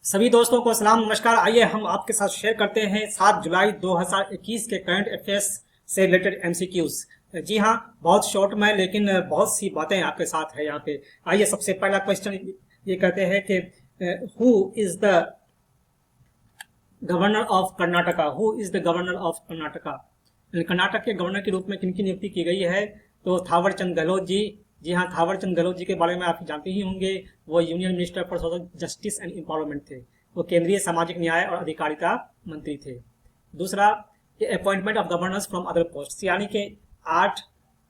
सभी दोस्तों को सलाम नमस्कार। आइए हम आपके साथ शेयर करते हैं 7 जुलाई 2021 के करंट अफेयर्स से रिलेटेड एमसीक्यूज। जी हाँ, बहुत शॉर्ट में लेकिन बहुत सी बातें आपके साथ है यहाँ पे। आइए सबसे पहला क्वेश्चन ये कहते हैं कि who is the governor of Karnataka. Who is the governor of Karnataka. Karnataka के गवर्नर के रूप में किनकी नियुक्ति की गई है? तो थावर चंद गहलोत जी। जी हाँ, थावर चंद गहलोत जी के बारे में आप जानते ही होंगे। वो union minister for social justice and empowerment थे। वो केंद्रीय सामाजिक न्याय और अधिकारिता मंत्री थे। दूसरा, appointment of governors from other post, यानी कि आठ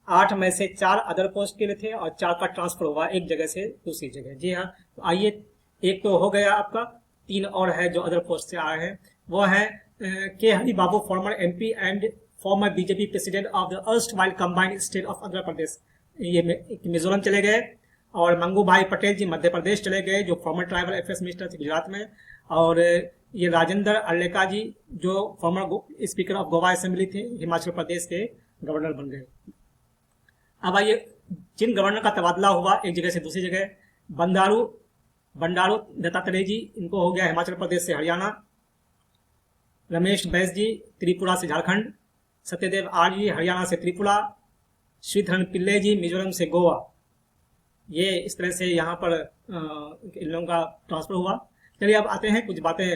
आठ में से 4 अदर पोस्ट के लिए थे और 4 का ट्रांसफर हुआ एक जगह से दूसरी जगह। जी हाँ, तो आइए, एक तो हो गया आपका, 3 और है जो अदर पोस्ट से आए हैं। वो है के Hari Babu, former MP and former BJP president of the erstwhile combined state of Andhra Pradesh, ये मिजोरम चले गए। और मंगू भाई पटेल जी मध्य प्रदेश चले गए, जो फॉर्मर ट्राइबल अफेयर्स मिनिस्टर थे गुजरात में। और ये राजेंद्र अर्लेका जी, जो farmer speaker of Goa assembly थे, हिमाचल प्रदेश के गवर्नर बन गए। अब आइए, जिन गवर्नर का तबादला हुआ एक जगह से दूसरी जगह, बंडारू बंडारू दत्तात्रेय जी, इनको हो गया हिमाचल प्रदेश से हरियाणा। रमेश बैस जी त्रिपुरा से झारखंड। सत्यदेव आर जी हरियाणा से त्रिपुरा। श्रीधरन पिल्ले जी मिजोरम से गोवा। ये इस तरह से यहाँ पर इन लोगों का ट्रांसफर हुआ। चलिए अब आते हैं कुछ बातें।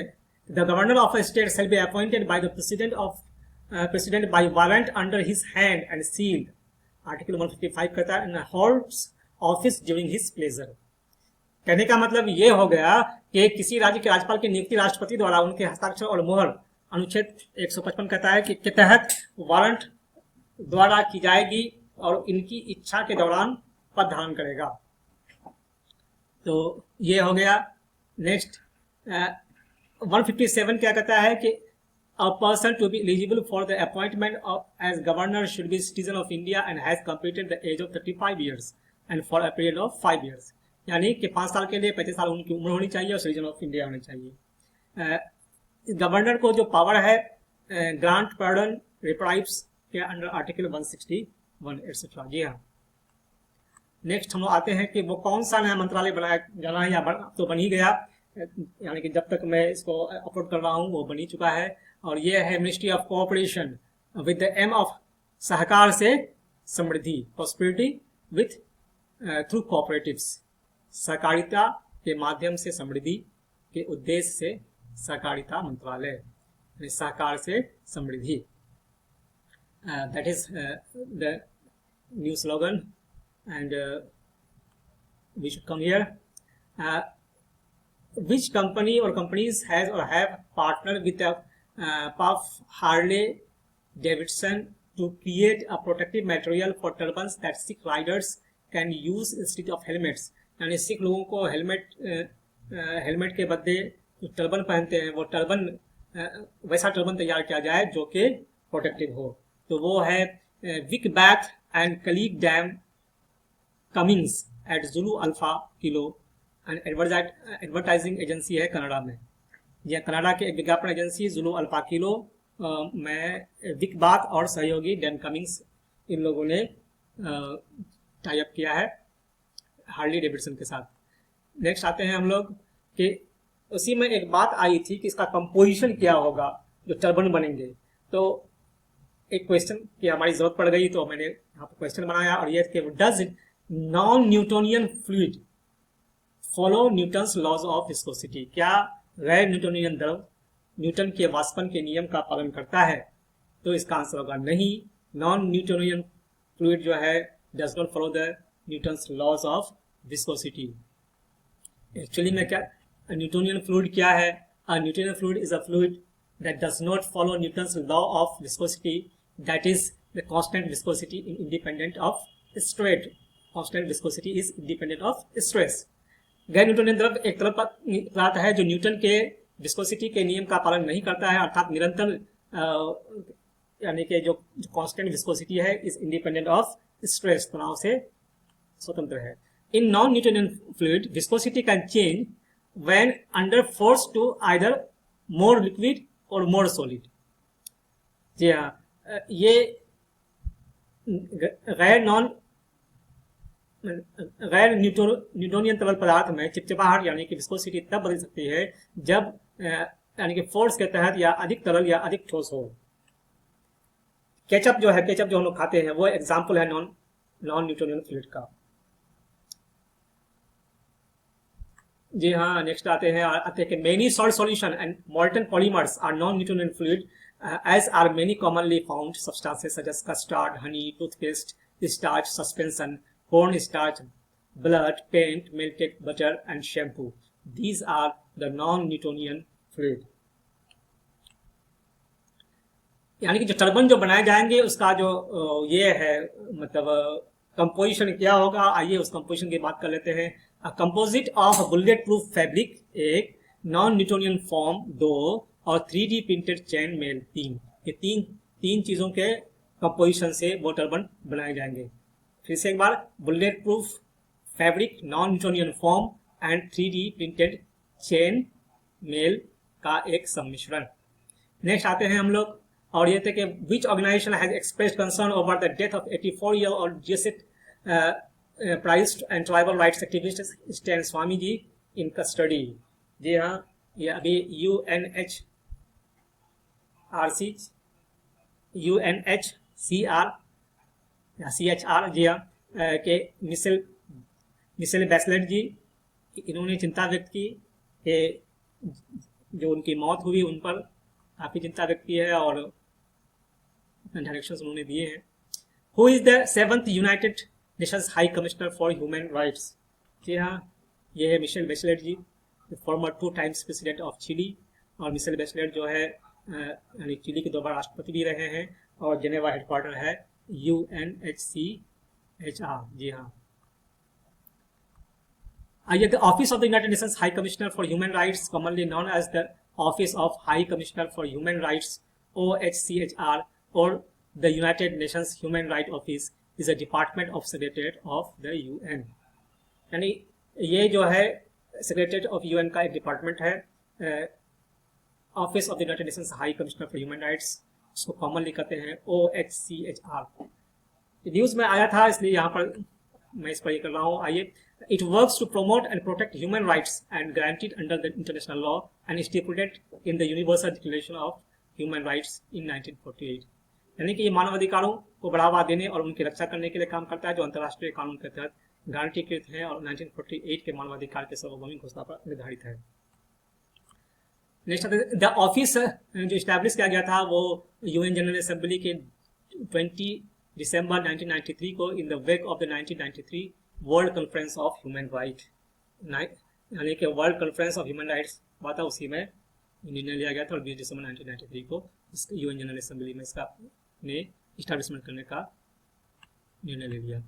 The governor of a state shall be appointed by the president by warrant under his hand and sealed, article 155 कहता है, and holds office during his pleasure. कहने का मतलब ये हो गया कि किसी राज्य के राज्यपाल की नियुक्ति राष्ट्रपति द्वारा उनके हस्ताक्षर और मोहर, अनुच्छेद 155 कहता है कि के तहत वारंट द्वारा की जाएगी और इनकी इच्छा के दौरान पद धारण करेगा। तो ये हो गया। नेक्स्ट, 157 क्या कहता है कि a person to be eligible for the appointment of as governor should be citizen of India and has completed the age of 35 years and for a period of 5 years, यानी कि 5 साल के लिए 35 साल उनकी उम्र होनी चाहिए और सिटीजन ऑफ इंडिया होनी चाहिए। गवर्नर को जो पावर है ग्रांट पार्डन रिप्राइव्स के अंडर आर्टिकल 161 एटसेट्रा। जी हाँ। नेक्स्ट हम लोग आते हैं कि वो कौन सा नया मंत्रालय बनाया जाना है, या तो बन ही गया, यानी कि जब तक मैं इसको अपलोड कर रहा हूँ वो बन ही चुका है। और ये है ministry of cooperation with the aim of सहकार से समृद्धि, प्रॉस्पेरिटी विथ थ्रू कोऑपरेटिव्स, सहकारिता के माध्यम से समृद्धि के उद्देश्य से सहकारिता मंत्रालय, सहकार से समृद्धि। That is the new slogan, and we should come here. Which company or companies has or have partnered with the Harley Davidson to create a protective material for turbans that Sikh riders can use instead of helmets? यानी सिख लोगों को helmet के बदले जो turban पहनते हैं वो turban, वैसा टर्बन तैयार किया जाए जो कि प्रोटेक्टिव हो। तो वो है Vic Bath and colleague Dam Cummings at Zulu Alpha Kilo, and advertising agency है कनाडा में। यह कनाडा के एक विज्ञापन एजेंसी जुलू अल्फा किलो में विक बाथ और सहयोगी डैम कमिंग्स, इन लोगों ने टाई अप किया है हार्ली डेविडसन के साथ। नेक्स्ट आते हैं हम लोग कि उसी में एक बात आई थी कि इसका कंपोजिशन क्या होगा जो टर्बन बनेंगे। तो एक क्वेश्चन की हमारी जरूरत पड़ गई, तो मैंने यहाँ पर क्वेश्चन बनाया, और ये कि does non Newtonian fluid follow Newton's laws of viscosity? क्या गैर न्यूटोनियन द्रव न्यूटन के वाष्पन के नियम का पालन करता है? तो इसका आंसर होगा नहीं। नॉन न्यूटोनियन फ्लूइड जो है does not follow the Newton's laws of viscosity. Actually में क्या न्यूटोनियन फ्लूइड क्या है? Newtonian fluid is a fluid that does not follow Newton's law of viscosity, that is the constant viscosity independent of stress. Constant viscosity is independent of stress. गैर Newtonian द्रव एक तरल पदार्थ है जो न्यूटन के विस्कोसिटी के नियम का पालन नहीं करता है, अर्थात निरंतर यानी कि जो कांस्टेंट विस्कोसिटी है इज इंडिपेंडेंट ऑफ स्ट्रेस, तनाव से स्वतंत्र है। In non Newtonian fluid viscosity can change when under force to either more liquid or more solid. जी हाँ, ये गैर नॉन गैर न्यूटोनियन तरल पदार्थ में चिपचिपाहट यानी कि विस्कोसिटी तब बदल सकती है जब यानी कि फोर्स के तहत या अधिक तरल या अधिक ठोस हो। केचप जो है, केचप जो हम लोग खाते हैं वो एग्जाम्पल है नॉन न्यूटोनियन फ्लूइड का। जी हाँ, नेक्स्ट आते हैं कि many salt solution and molten polymers are non Newtonian fluid as are many commonly found substances such as custard, honey, toothpaste, starch suspension, corn starch, blood, paint, melted butter and shampoo. These are the non-Newtonian fluid. यानी कि जो turban जो बनाए जाएंगे उसका जो ये है मतलब कंपोजिशन क्या होगा, आइए उस कंपोजिशन की बात कर लेते हैं। Composite of bullet proof fabric एक, नॉन न्यूटोनियन फॉर्म दो, और 3D प्रिंटेड चेन मेल तीन। ये तीन चीजों के कंपोजिशन से वो टर्बन बनाए जाएंगे। फिर से एक बार, bullet proof fabric, non Newtonian form and 3D printed chain mail का एक सम्मिश्रण। नेक्स्ट आते हैं हम लोग, और ये थे कि which organisation has expressed concern over the death of 84 year old Jesuit priest and tribal rights activist Stan Swamy ji in custody. जी हाँ, ये अभी UNHCR जी हाँ के मिशेल बैचलेट जी, इन्होंने चिंता व्यक्त की कि जो उनकी मौत हुई उन पर काफ़ी चिंता व्यक्त की है और अपने डायरेक्शंस उन्होंने दिए हैं। Who is the 7th United Nations high commissioner for human rights? जी हाँ, ये है Michelle Bachelet ji, former 2 times president of Chile. और मिशेल बैचलेट जो है यानी चिली के 2 बार राष्ट्रपति भी रहे हैं और जेनेवा हेडक्वार्टर है UNHCR। जी हाँ, आइए, the office of the United Nations high commissioner for human rights, commonly known as the office of high commissioner for human rights OHCHR और the United Nations human right office is a department of secretariat of the UN। यानी ये जो है secretariat of UN का एक department है। Office of the United Nations high commissioner for human rights, उसको commonly कहते हैं OHCHR। न्यूज में आया था इसलिए यहाँ पर मैं इस पर ये कर रहा हूँ। आइए, it works to promote and protect human rights and guaranteed under the international law and stipulated in the universal declaration of human rights in 1948। यानी कि ये मानव अधिकारों को बढ़ावा देने और उनकी रक्षा करने के लिए काम करता है जो अंतर्राष्ट्रीय कानून के तहत गारंटीकृत है और 1948 के मानवाधिकार के सार्वभौमिक घोषणा पर निर्धारित है। नेक्स्ट, द ऑफिस जो स्टैब्लिश किया गया था वो UN जनरल असेंबली के 20 दिसंबर 1993 को in the wake of the 1993 world conference of human right, यानी कि world conference of human rights हुआ था, उसी में निर्णय लिया गया था और 20 दिसंबर 1993 को UN जनरल असेंबली में इसका ने इस्टेब्लिशमेंट करने का निर्णय ले लिया।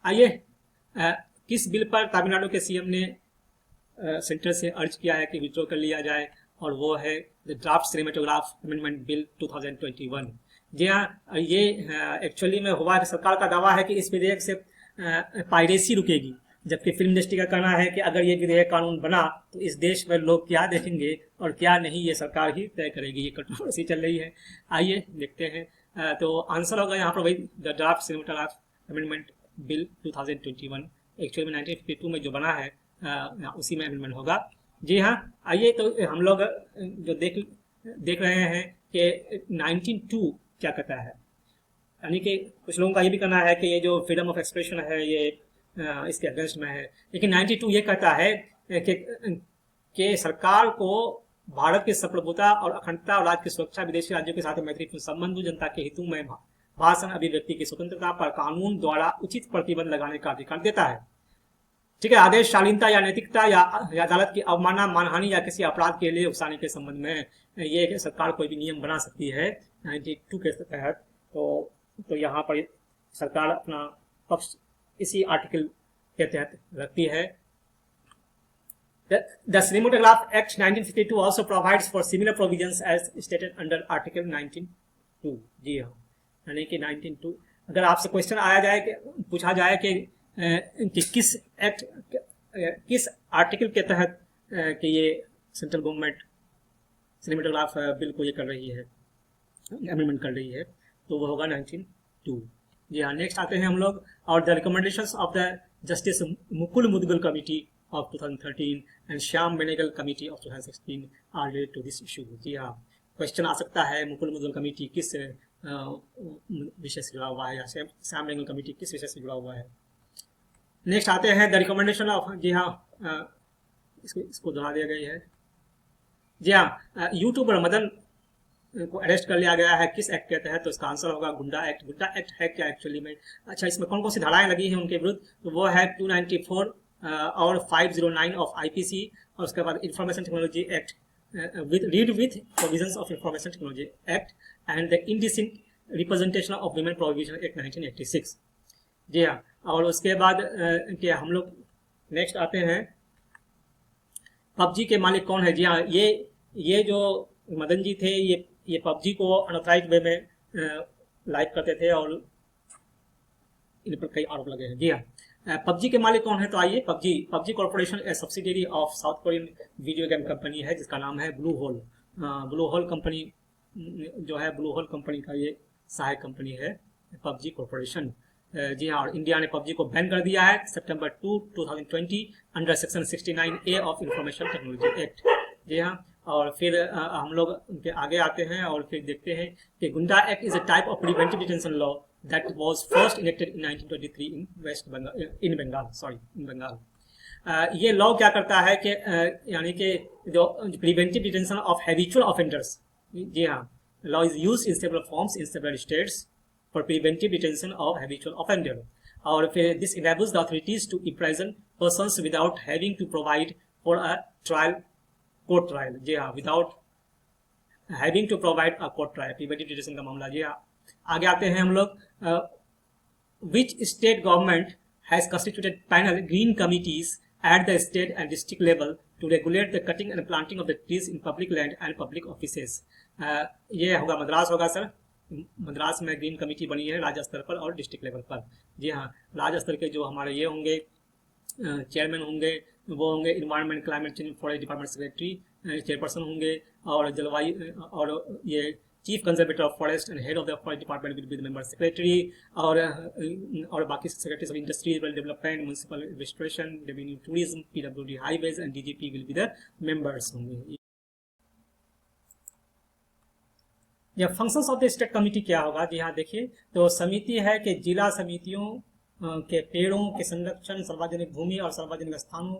आइए, किस बिल पर तमिलनाडु के CM ने सेंटर से अर्ज किया है कि विड्रॉ कर लिया जाए, और वो है the draft cinematograph amendment bill 2021। जी हाँ, ये एक्चुअली में हुआ कि सरकार का दावा है कि इस विधेयक से पायरेसी रुकेगी, जबकि फिल्म इंडस्ट्री का कहना है कि अगर ये विधेयक कानून बना तो इस देश में लोग क्या देखेंगे और क्या नहीं, ये सरकार ही तय करेगी। ये कंट्रोवर्सी चल रही है, आइए देखते हैं। तो आंसर होगा यहाँ पर वही, the draft cinematograph amendment bill 2021। Actually में 1952 में जो बना है उसी में अमेंडमेंट होगा। जी हाँ, आइए तो हम लोग जो देख रहे हैं कि 19.2 क्या कहता है। यानी कि कुछ लोगों का ये भी कहना है कि ये जो फ्रीडम ऑफ एक्सप्रेशन है ये इसके अगेंस्ट में है, लेकिन 92 ये कहता है कि सरकार को भारत की संप्रभुता और अखंडता और राज्य की सुरक्षा, विदेशी राज्यों के साथ मैत्रीपूर्ण संबंध, जनता के हितों में भाषण अभिव्यक्ति की स्वतंत्रता पर कानून द्वारा उचित प्रतिबंध लगाने का अधिकार देता है। ठीक है, आदेश शालीनता या नैतिकता या अदालत की अवमानना, मानहानि या किसी अपराध के लिए उकसाने के संबंध में ये सरकार कोई भी नियम बना सकती है 92 के तहत। तो यहाँ पर सरकार अपना पक्ष इसी आर्टिकल के तहत रखती है। The Cinematograph Act 1952 also provides for similar provisions as stated under Article 19(2). जी हाँ, यानी कि 19(2) अगर आपसे क्वेश्चन आया जाए कि पूछा जाए कि किस आर्टिकल के तहत कि ये सेंट्रल गवर्नमेंट सिनेमेटोग्राफ बिल को ये कर रही है, अमेंडमेंट कर रही है, तो वो होगा 19(2). जी हाँ, नेक्स्ट आते हैं हम लोग और the recommendations of the justice Mukul Mudgal committee of 2013 and Shyam Benegal committee of 2016 are related to this issue. जी हाँ, क्वेश्चन आ सकता है मुकुल मुदगल कमेटी किस विषय से जुड़ा हुआ है या श्याम बेनेगल कमेटी किस विषय से जुड़ा हुआ है। नेक्स्ट आते हैं द रिकमेंडेशन ऑफ, जी हाँ इसको दोहरा दिया गई है। जी हाँ, यूट्यूबर मदन को अरेस्ट कर लिया गया है किस एक्ट के तहत, तो इसका आंसर होगा गुंडा एक्ट। गुंडा एक्ट है क्या एक्चुअली में? अच्छा, इसमें कौन कौन सी धाराएं लगी हैं उनके विरुद्ध, तो वो है 294 और 509 ऑफ आईपीसी, और उसके बाद information technology act with provisions of information technology act and the indecent representation of women prohibition act 1986। जी हाँ, और उसके बाद क्या हम लोग नेक्स्ट आते हैं पबजी के मालिक कौन है। जी हाँ, ये जो मदन जी थे ये पबजी को अनऑथराइज्ड वे में लाइव करते थे और इन पर कई आरोप लगे हैं। जी हाँ, पबजी के मालिक कौन है, तो आइए PUBG corporation a subsidiary of South Korean video game company है जिसका नाम है Blue Hole. Blue Hole company जो है, ब्लू होल कंपनी का ये सहायक कंपनी है पबजी कॉर्पोरेशन। जी हाँ, और इंडिया ने पबजी को बैन कर दिया है September 2, 2020 under section 69A of information technology act. जी हाँ, और फिर हम लोग उनके आगे आते हैं और फिर देखते हैं कि goonda act is a type of preventive detention law that was first enacted in 1923 in Bengal। ये लॉ क्या करता है कि यानी कि जो preventive detention of habitual offenders, जी हाँ, law is used in several forms in several states for preventive detention of habitual offender. और फिर this enables the authorities to imprison persons without having to provide for a trial, court trial. जी हाँ, without having to provide a court trial, preventive detention का मामला। जी हाँ, आगे आते हैं हम लोग which state government has constituted panel green committees at the state and district level to regulate the cutting and planting of the trees in public land and public offices. ये होगा मद्रास होगा सर। मद्रास में ग्रीन कमेटी बनी है राज्य स्तर पर और डिस्ट्रिक्ट लेवल पर। जी हाँ, राज्य स्तर के जो हमारे ये होंगे चेयरमैन होंगे, वो होंगे environment climate change forest department secretary chairperson होंगे, और जलवायु और ये chief conservator of forest and head of the forest department will be the member secretary, और बाकी secretaries of industry, development, municipal administration, revenue, tourism, PWD, highways and DGP will be the members होंगे। या functions of the state committee क्या होगा, जी हाँ देखिए, तो समिति है कि जिला समितियों के पेड़ों के संरक्षण, सार्वजनिक भूमि और सार्वजनिक स्थानों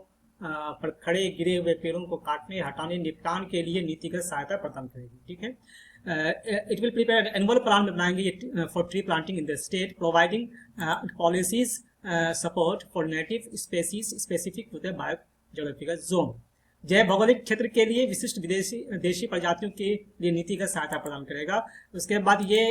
पर खड़े गिरे हुए पेड़ों को काटने, हटाने, निपटान के लिए नीतिगत सहायता प्रदान करेगी। ठीक है, it will prepare annual plan बनाएंगे for tree planting in the state, providing policies support for native species specific to the biogeographical zone. जैव भौगोलिक क्षेत्र के लिए विशिष्ट देशी प्रजातियों के लिए नीतिगत सहायता प्रदान करेगा। उसके बाद ये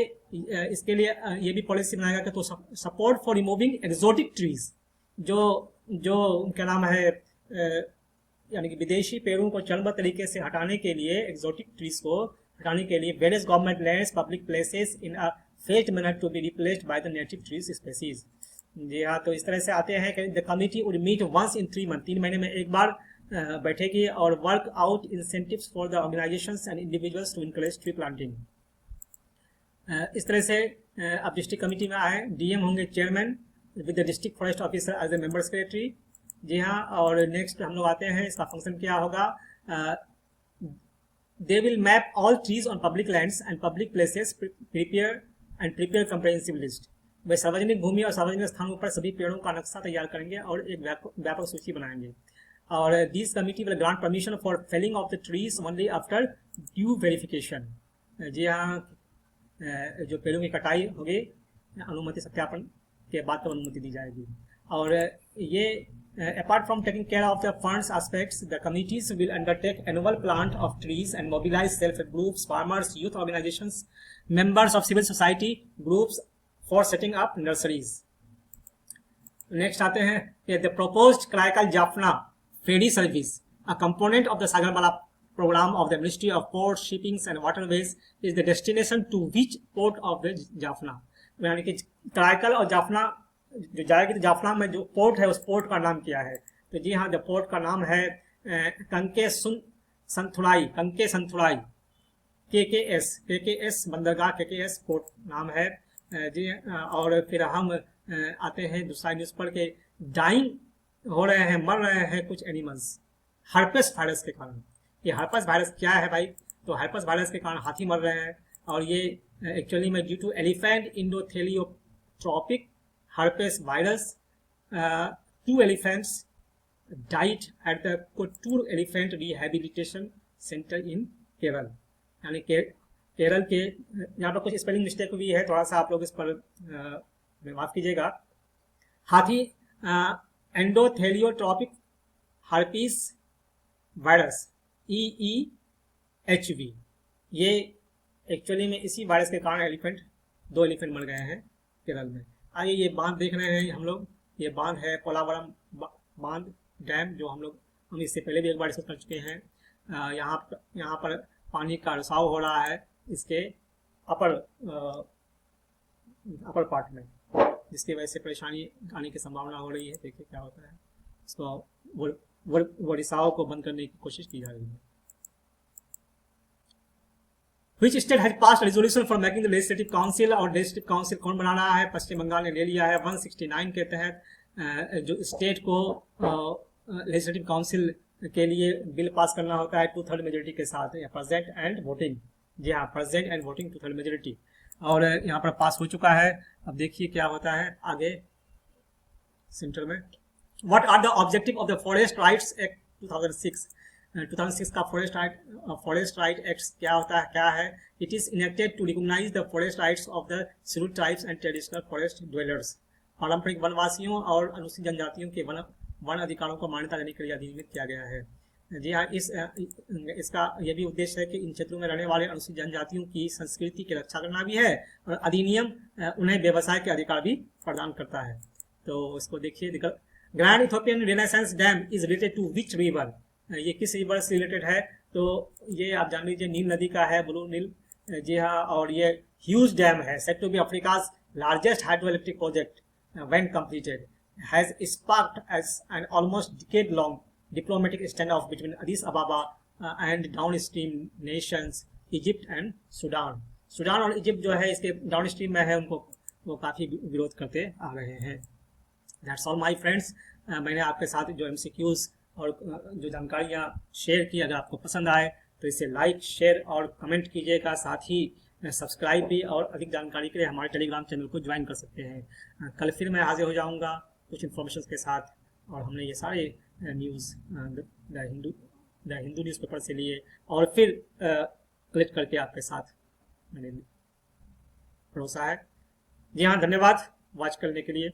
इसके लिए ये भी पॉलिसी बनाएगा कि तो support for removing exotic trees, जो क्या नाम है यानी कि विदेशी पेड़ों को चरणबद्ध तरीके से हटाने के लिए, एक्सोटिक ट्रीज को हटाने के लिए various government lands, public places in a phased manner to be replaced by the native trees species. जी हाँ, तो इस तरह से आते हैं कि the committee would meet once in 3 month, 3 महीने में एक बार बैठेगी, और work out incentives for the organisations and individuals to encourage tree planting. इस तरह से अब डिस्ट्रिक्ट कमेटी में आए, डीएम होंगे chairman with the district forest officer as a member secretary. जी हाँ, और नेक्स्ट हम लोग आते हैं, इसका फंक्शन क्या होगा। They will map all trees on public lands and public places, prepare comprehensive list. वे सार्वजनिक भूमि और सार्वजनिक स्थानों पर सभी पेड़ों का नक्शा तैयार करेंगे और एक व्यापक सूची बनाएंगे। और this committee will grant permission for felling of the trees only after due verification. जी हाँ, जो पेड़ों की कटाई होगी अनुमति सत्यापन के बाद तो अनुमति दी जाएगी। और ये apart from taking care of the funds aspects, the committees will undertake annual plant of trees and mobilize self-help groups, farmers, youth organizations, members of civil society groups for setting up nurseries. Next आते हैं कि the proposed Kraikal Jaffna ferry service, a component of the Sagarmala program of the Ministry of Ports, Shippings and Waterways, is the destination to which port of the Jaffna? यानी कि कराईकल और जाफना जो जाएगी, तो जाफना में जो पोर्ट है उस पोर्ट का नाम क्या है, तो जी हाँ, द पोर्ट का नाम है कंके संथुड़ाई, KKS बंदरगाह, KKS पोर्ट नाम है। जी और फिर हम आते हैं दूसरा न्यूज़ पर के डाइंग हो रहे हैं, मर रहे हैं कुछ एनिमल्स हर्पेस वायरस के कारण। ये हर्पेस वायरस क्या है भाई? तो हर्पेस वायरस के कारण हाथी मर रहे हैं, और ये एक्चुअली में due to elephant endotheliotropic herpes virus, 2 elephants died at the Kottur Elephant Rehabilitation Center in Kerala. यानी केरल के, यहाँ पर कुछ स्पेलिंग मिस्टेक भी है, थोड़ा सा आप लोग इस पर माफ कीजिएगा। हाथी एंडोथेलियोट्रॉपिक हर्पीस वायरस EEHV, ये एक्चुअली में इसी वायरस के कारण 2 एलिफेंट मर गए हैं केरल में। आइए ये बांध देख रहे हैं हम लोग, ये बांध है पोलावरम बांध डैम, जो हम इससे पहले भी एक बार डिस्कस कर चुके हैं। यहाँ पर पानी का रिसाव हो रहा है इसके अपर पार्ट में, जिसकी वजह से परेशानी आने की संभावना हो रही है। देखिए क्या होता है, इसको वो रिसाव को बंद करने की कोशिश की जा रही है। Which state has passed resolution for making the legislative council, और legislative council कौन बना रहा है? पश्चिम बंगाल ने ले लिया है 169 के तहत जो स्टेट को लेजिस्लेटिव काउंसिल के लिए बिल पास करना होता है 2/3 मेजोरिटी के साथ, प्रेजेंट एंड वोटिंग। जी हाँ, प्रेजेंट एंड वोटिंग 2/3 मेजोरिटी, और यहाँ पर पास हो चुका है। अब देखिए क्या होता है आगे सेंटर में। What are the objective of the forest rights act 2006 का फॉरेस्ट राइट एक्ट क्या होता है, क्या है? It is enacted to recognise the forest rights of the scheduled tribes and traditional forest dwellers. पारंपरिक वनवासियों और अनुसूचित जनजातियों के वन अधिकारों को मान्यता देने के लिए अधिनियमित किया गया है। जी हाँ, इसका यह भी उद्देश्य है कि इन क्षेत्रों में रहने वाले अनुसूचित जनजातियों की संस्कृति की रक्षा करना भी है, और अधिनियम उन्हें व्यवसाय के अधिकार भी प्रदान करता है। तो इसको देखिए, Grand Ethiopian Renaissance Dam is related to which river? ये किस रिवर से रिलेटेड है? तो ये आप जान लीजिए नील नदी का है, ब्लू नील। जी हाँ, और ये ह्यूज डैम है, said to be Africa's largest hydro electric project when completed, has sparked as an almost decade-long diplomatic standoff between Addis Ababa and downstream nations Egypt and Sudan. Sudan और Egypt जो है इसके downstream में है, उनको वो काफ़ी विरोध करते आ रहे हैं। That's all my friends। मैंने आपके साथ जो MCQs और जो जानकारियाँ शेयर की, अगर आपको पसंद आए तो इसे लाइक, शेयर और कमेंट कीजिएगा। साथ ही सब्सक्राइब भी, और अधिक जानकारी के लिए हमारे टेलीग्राम चैनल को ज्वाइन कर सकते हैं। कल फिर मैं हाजिर हो जाऊंगा कुछ इन्फॉर्मेशन के साथ, और हमने ये सारे न्यूज़ द हिंदू न्यूज़पेपर से लिए और फिर कलेक्ट करके आपके साथ मैंने परोसा है। जी हाँ, धन्यवाद वॉच करने के लिए।